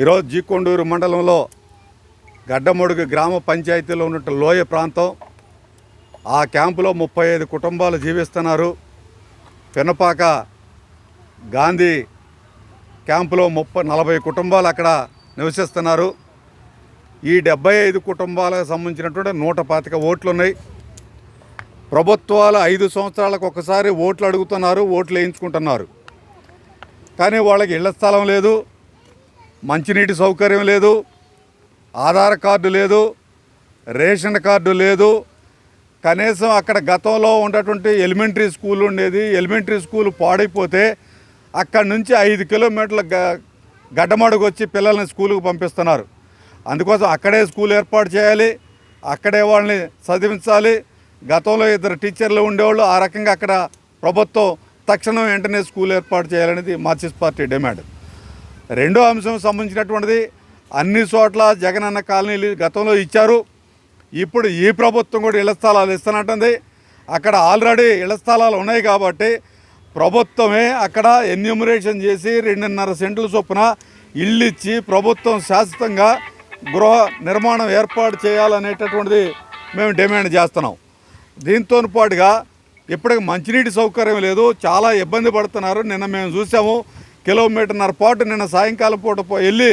ఈరోజు జీకొండూరు మండలంలో గడ్డమడుగు గ్రామ పంచాయతీలో ఉన్న లోయ ప్రాంతం. ఆ క్యాంపులో 35 కుటుంబాలు జీవిస్తున్నారు. పెనపాక గాంధీ క్యాంపులో 40 కుటుంబాలు అక్కడ నివసిస్తున్నారు. ఈ 75 కుటుంబాలకు సంబంధించినటువంటి 125 ఓట్లు ఉన్నాయి. ప్రభుత్వాలు 5 సంవత్సరాలకు ఒకసారి ఓట్లు అడుగుతున్నారు, ఓట్లు వేయించుకుంటున్నారు. కానీ వాళ్ళకి ఇళ్ల స్థలం లేదు, మంచినీటి సౌకర్యం లేదు, ఆధార్ కార్డు లేదు, రేషన్ కార్డు లేదు. కనీసం అక్కడ గతంలో ఉన్నటువంటి ఎలిమెంటరీ స్కూల్ ఉండేది. ఎలిమెంటరీ స్కూల్ పాడైపోతే అక్కడి నుంచి 5 కిలోమీటర్ల గడ్డమడుగు వచ్చి పిల్లల్ని స్కూలుకు పంపిస్తున్నారు. అందుకోసం అక్కడే స్కూల్ ఏర్పాటు చేయాలి, అక్కడే వాళ్ళని చదివించాలి. గతంలో 2 టీచర్లు ఉండేవాళ్ళు. ఆ రకంగా అక్కడ ప్రభుత్వం తక్షణం వెంటనే స్కూల్ ఏర్పాటు చేయాలనేది మార్క్సిస్ట్ పార్టీ డిమాండ్. రెండో అంశం సంబంధించినటువంటిది అన్ని చోట్ల జగనన్న కాలనీలు గతంలో ఇచ్చారు. ఇప్పుడు ఈ ప్రభుత్వం కూడా ఇళ్ల స్థలాలు ఇస్తున్నట్టుంది. అక్కడ ఆల్రెడీ ఇళ్ల స్థలాలు ఉన్నాయి కాబట్టి ప్రభుత్వమే అక్కడ ఎన్యూమరేషన్ చేసి 2.5 సెంట్ల చొప్పున ఇళ్ళు ఇచ్చి ప్రభుత్వం శాశ్వతంగా గృహ నిర్మాణం ఏర్పాటు చేయాలనేటటువంటిది మేము డిమాండ్ చేస్తున్నాం. దీంతో పాటుగా ఇప్పటికి మంచినీటి సౌకర్యం లేదు, చాలా ఇబ్బంది పడుతున్నారు. నిన్న మేము చూసాము, 1.5 కిలోమీటర్ల పాటు నిన్న సాయంకాలం పూట వెళ్ళి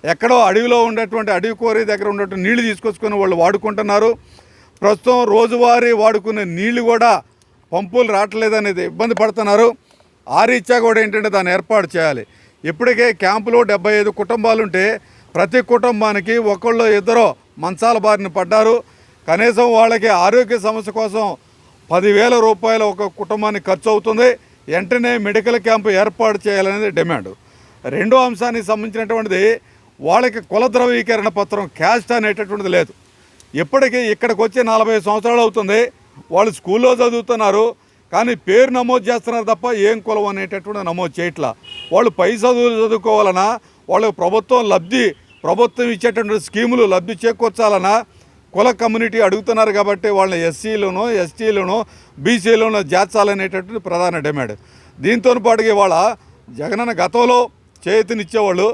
ఎక్కడో అడవిలో ఉండేటువంటి అడవి కోరి దగ్గర ఉన్నటువంటి నీళ్లు తీసుకొచ్చుకొని వాళ్ళు వాడుకుంటున్నారు. ప్రస్తుతం రోజువారీ వాడుకునే నీళ్లు కూడా పంపులు రావట్లేదనేది ఇబ్బంది పడుతున్నారు. ఆ రీత్యా కూడా ఏంటంటే దాన్ని ఏర్పాటు చేయాలి. ఇప్పటికే క్యాంపులో 75 కుటుంబాలు ఉంటే ప్రతి కుటుంబానికి ఒకళ్ళు ఇద్దరు మంచాల బారిన పడ్డారు. కనీసం వాళ్ళకి ఆరోగ్య సమస్య కోసం 10,000 రూపాయలు ఒక కుటుంబానికి ఖర్చు అవుతుంది. వెంటనే మెడికల్ క్యాంపు ఏర్పాటు చేయాలనేది డిమాండ్. రెండో అంశానికి సంబంధించినటువంటిది వాళ్ళకి కుల ధ్రువీకరణ పత్రం, క్యాస్ట్ అనేటటువంటిది లేదు. ఇప్పటికీ ఇక్కడికి వచ్చి 40 సంవత్సరాలు అవుతుంది. వాళ్ళు స్కూల్లో చదువుతున్నారు, కానీ పేరు నమోదు చేస్తున్నారు తప్ప ఏం కులం అనేటటువంటి నమోదు చేయట్లా. వాళ్ళు పై చదువులు చదువుకోవాలన్నా, వాళ్ళకి ప్రభుత్వం ఇచ్చేటటువంటి స్కీములు లబ్ధి చేకూర్చాలన్నా కుల కమ్యూనిటీ అడుగుతున్నారు. కాబట్టి వాళ్ళని ఎస్సీలోనూ, ఎస్టీలోనూ, బీసీలోనూ చేర్చాలనేటటువంటి ప్రధాన డిమాండ్. దీంతో పాటుగా వాళ్ళ జగనన్న గతంలో చేతినిచ్చేవాళ్ళు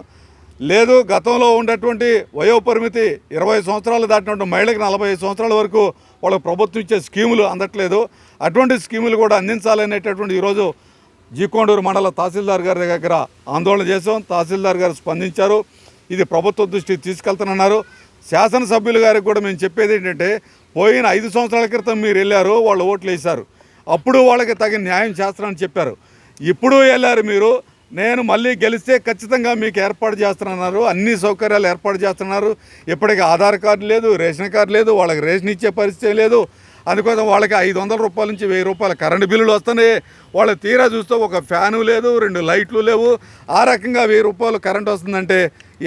లేదు. గతంలో ఉన్నటువంటి వయోపరిమితి 20 సంవత్సరాలు దాటినటువంటి మహిళలకు 45 సంవత్సరాల వరకు వాళ్ళకు ప్రభుత్వం ఇచ్చే స్కీములు అందట్లేదు. అటువంటి స్కీములు కూడా అందించాలనేటటువంటి ఈరోజు జీకొండూరు మండల తహసీల్దార్ గారి దగ్గర ఆందోళన చేసాం. తహసీల్దార్ గారు స్పందించారు. ఇది ప్రభుత్వ దృష్టికి తీసుకెళ్తానన్నారు. శాసనసభ్యులు గారికి కూడా మేము చెప్పేది ఏంటంటే, పోయిన 5 సంవత్సరాల క్రితం మీరు వెళ్ళారు, వాళ్ళు ఓట్లు వేశారు, అప్పుడు వాళ్ళకి తగిన న్యాయం చేస్తానని చెప్పారు. ఇప్పుడు వెళ్ళారు మీరు, నేను మళ్ళీ గెలిస్తే ఖచ్చితంగా మీకు ఏర్పాటు చేస్తున్నారు, అన్ని సౌకర్యాలు ఏర్పాటు చేస్తున్నారు. ఇప్పటికీ ఆధార్ కార్డు లేదు, రేషన్ కార్డు లేదు, వాళ్ళకి రేషన్ ఇచ్చే పరిస్థితి లేదు. అందుకోసం వాళ్ళకి 500 రూపాయల నుంచి 1000 రూపాయల కరెంటు బిల్లులు వస్తున్నాయి. వాళ్ళ తీరా చూస్తే ఒక ఫ్యాను లేదు, 2 లైట్లు లేవు. ఆ రకంగా 1000 రూపాయలు కరెంట్ వస్తుందంటే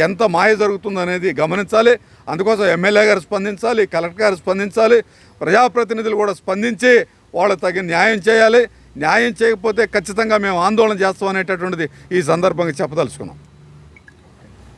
ఎంత మాయ జరుగుతుందనేది గమనించాలి. అందుకోసం ఎమ్మెల్యే గారు స్పందించాలి, కలెక్టర్ గారు స్పందించాలి, ప్రజాప్రతినిధులు కూడా స్పందించి వాళ్ళకి తగిన న్యాయం చేయాలి. న్యాయం చేయకపోతే ఖచ్చితంగా మేము ఆందోళన చేస్తాం అనేటటువంటిది ఈ సందర్భంగా చెప్పదలుచుకున్నాం.